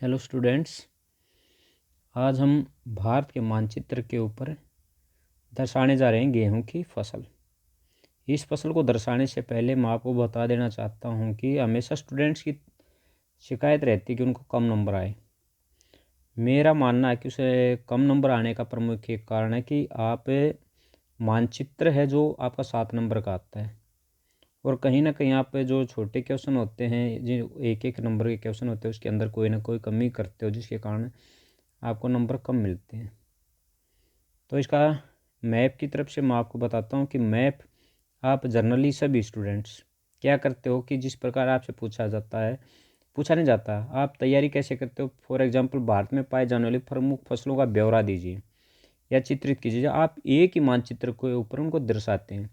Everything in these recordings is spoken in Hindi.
Hello students. आज हम भारत के मानचित्र के ऊपर दर्शाने जा रहे हैं गेहूं की फसल। इस फसल को दर्शाने से पहले मैं आपको बता देना चाहता हूं कि हमेशा स्टूडेंट्स की शिकायत रहती है कि उनको कम नंबर आए। मेरा मानना है कि उसे कम नंबर आने का प्रमुख एक कारण है कि आप मानचित्र है जो आपका 7 नंबर का आता है, और कहीं ना कहीं आप जो छोटे क्वेश्चन होते हैं, जो एक एक नंबर के क्वेश्चन होते हैं, उसके अंदर कोई ना कोई कमी करते हो, जिसके कारण आपको नंबर कम मिलते हैं। तो इसका मैप की तरफ से मैं आपको बताता हूँ कि मैप आप जनरली सभी स्टूडेंट्स क्या करते हो कि जिस प्रकार आपसे पूछा नहीं जाता, आप तैयारी कैसे करते हो। फॉर एग्जांपल, भारत में पाए जाने वाली प्रमुख फसलों का ब्यौरा दीजिए या चित्रित कीजिए। आप एक ही मानचित्र के ऊपर उनको दर्शाते हैं,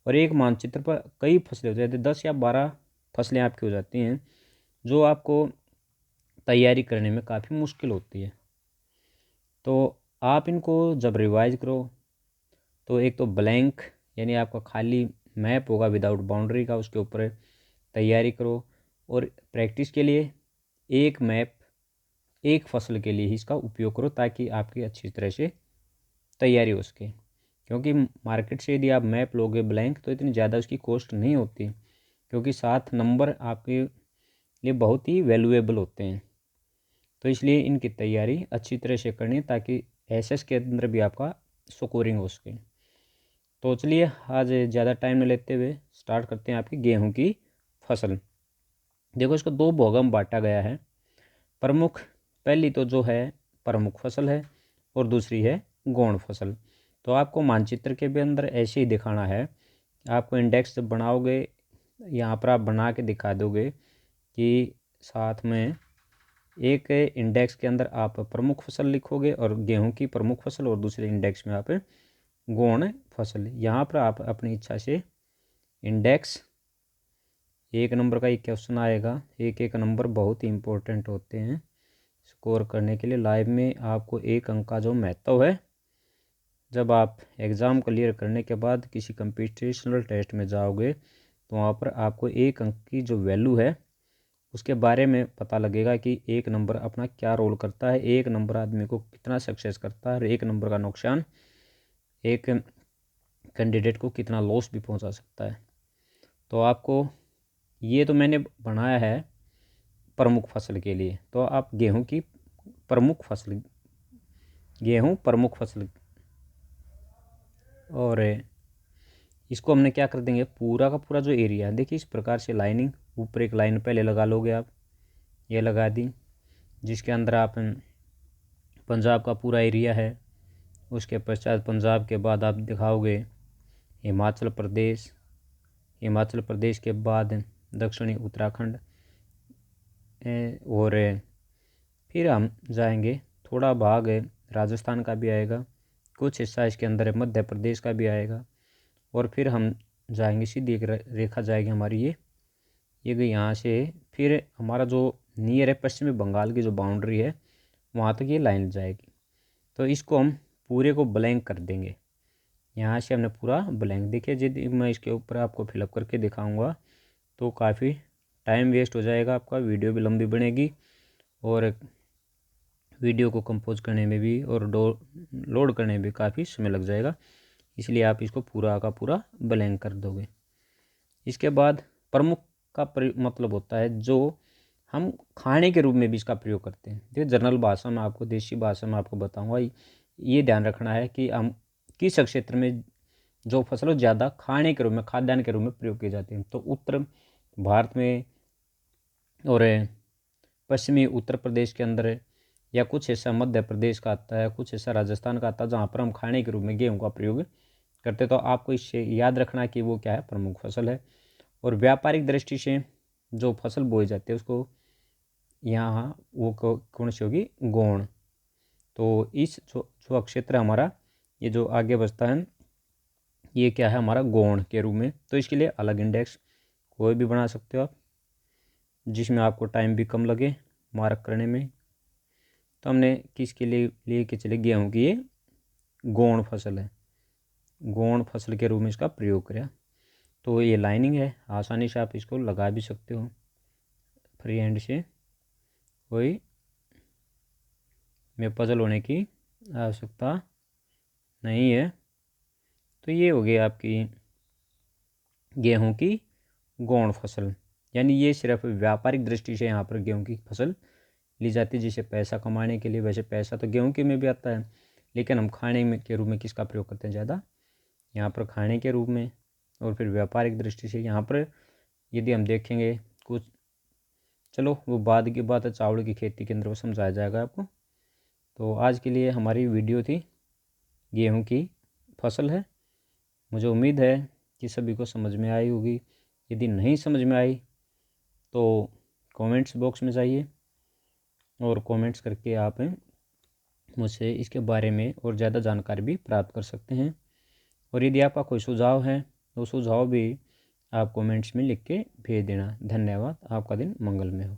और एक मानचित्र पर कई फसलें हो जाती हैं, 10 या 12 फसलें आपकी हो जाती हैं, जो आपको तैयारी करने में काफ़ी मुश्किल होती है। तो आप इनको जब रिवाइज करो तो एक तो ब्लैंक यानी आपका खाली मैप होगा विदाउट बाउंड्री का, उसके ऊपर तैयारी करो। और प्रैक्टिस के लिए एक मैप एक फसल के लिए ही इसका उपयोग करो, ताकि आपकी अच्छी तरह से तैयारी हो सके। क्योंकि मार्केट से यदि आप मैप लोगे ब्लैंक तो इतनी ज़्यादा उसकी कॉस्ट नहीं होती, क्योंकि 7 नंबर आपके लिए बहुत ही वैल्यूएबल होते हैं। तो इसलिए इनकी तैयारी अच्छी तरह से करनी, ताकि एसएस के अंदर भी आपका स्कोरिंग हो सके। तो चलिए आज ज़्यादा टाइम न लेते हुए स्टार्ट करते हैं आपकी गेहूं की फसल। देखो, इसको 2 भागों में बांटा गया है। प्रमुख, पहली तो जो है प्रमुख फसल है, और दूसरी है गौण फसल। तो आपको मानचित्र के भी अंदर ऐसे ही दिखाना है। आपको इंडेक्स जब बनाओगे, यहाँ पर आप बना के दिखा दोगे कि साथ में एक इंडेक्स के अंदर आप प्रमुख फसल लिखोगे और गेहूं की प्रमुख फसल, और दूसरे इंडेक्स में आप गौण फसल। यहाँ पर आप अपनी इच्छा से इंडेक्स 1 नंबर का एक क्वेश्चन आएगा। एक एक नंबर बहुत ही इंपॉर्टेंट होते हैं स्कोर करने के लिए। लाइव में आपको 1 अंक का जो महत्व है, जब आप एग्ज़ाम क्लियर करने के बाद किसी कंपटीशनल टेस्ट में जाओगे तो वहाँ पर आपको 1 अंक की जो वैल्यू है उसके बारे में पता लगेगा कि 1 नंबर अपना क्या रोल करता है, 1 नंबर आदमी को कितना सक्सेस करता है, और 1 नंबर का नुकसान एक कैंडिडेट को कितना लॉस भी पहुंचा सकता है। तो आपको ये तो मैंने बनाया है प्रमुख फसल के लिए। तो आप गेहूं की प्रमुख फसल, गेहूं प्रमुख फसल, और इसको हमने क्या कर देंगे, पूरा का पूरा जो एरिया है, देखिए इस प्रकार से लाइनिंग ऊपर एक लाइन पहले लगा लोगे आप, ये लगा दी, जिसके अंदर आप पंजाब का पूरा एरिया है। उसके पश्चात पंजाब के बाद आप दिखाओगे हिमाचल प्रदेश, हिमाचल प्रदेश के बाद दक्षिणी उत्तराखंड, और फिर हम जाएंगे, थोड़ा भाग राजस्थान का भी आएगा, कुछ हिस्सा इसके अंदर मध्य प्रदेश का भी आएगा, और फिर हम जाएंगे, सीधी एक रेखा जाएगी हमारी, ये गई यहाँ से। फिर हमारा जो नियर है पश्चिमी बंगाल की जो बाउंड्री है, वहाँ तक ये लाइन जाएगी। तो इसको हम पूरे को ब्लैंक कर देंगे। यहाँ से हमने पूरा ब्लैंक, देखिए यदि मैं इसके ऊपर आपको फिलअप करके दिखाऊंगा तो काफ़ी टाइम वेस्ट हो जाएगा आपका, वीडियो भी लंबी बनेगी, और वीडियो को कंपोज करने में भी और लोड करने में भी काफ़ी समय लग जाएगा। इसलिए आप इसको पूरा का पूरा ब्लैंक कर दोगे। इसके बाद प्रमुख का मतलब होता है जो हम खाने के रूप में भी इसका प्रयोग करते हैं। देखिए जनरल भाषा में आपको, देसी भाषा में आपको बताऊंगा, ये ध्यान रखना है कि हम किस क्षेत्र में जो फसल ज़्यादा खाने के रूप में, खाद्यान्न के रूप में प्रयोग की जाती है। तो उत्तर भारत में और पश्चिमी उत्तर प्रदेश के अंदर, या कुछ हिस्सा मध्य प्रदेश का आता है, कुछ हिस्सा राजस्थान का आता है, जहाँ पर हम खाने के रूप में गेहूँ का प्रयोग करते। तो आपको इससे याद रखना है कि वो क्या है, प्रमुख फसल है। और व्यापारिक दृष्टि से जो फसल बोई जाती है उसको यहाँ वो कौन सी होगी, गौण। तो इस जो क्षेत्र हमारा ये जो आगे बचता है, ये क्या है हमारा, गौण के रूप में। तो इसके लिए अलग इंडेक्स कोई भी बना सकते हो आप, जिसमें आपको टाइम भी कम लगे मार्क करने में। तो हमने किसके लिए के चले, गेहूँ की ये गौण फसल है, गौण फसल के रूप में इसका प्रयोग करें। तो ये लाइनिंग है, आसानी से आप इसको लगा भी सकते हो फ्री हैंड से, कोई में पजल होने की आवश्यकता नहीं है। तो ये हो गई आपकी गेहूं की गौण फसल, यानी ये सिर्फ व्यापारिक दृष्टि से यहाँ पर गेहूं की फसल ली जाती है, जिसे पैसा कमाने के लिए। वैसे पैसा तो गेहूं के में भी आता है, लेकिन हम खाने में के रूप में किसका प्रयोग करते हैं ज़्यादा, यहाँ पर खाने के रूप में। और फिर व्यापारिक दृष्टि से यहाँ पर यदि हम देखेंगे कुछ, चलो वो बाद की बात है, चावल की खेती के अंदर वो समझाया जाएगा आपको। तो आज के लिए हमारी वीडियो थी गेहूं की फसल है। मुझे उम्मीद है कि सभी को समझ में आई होगी। यदि नहीं समझ में आई तो कमेंट्स बॉक्स में जाइए और कमेंट्स करके आप मुझसे इसके बारे में और ज़्यादा जानकारी भी प्राप्त कर सकते हैं। और यदि आपका कोई सुझाव है तो सुझाव भी आप कमेंट्स में लिख के भेज देना। धन्यवाद। आपका दिन मंगलमय हो।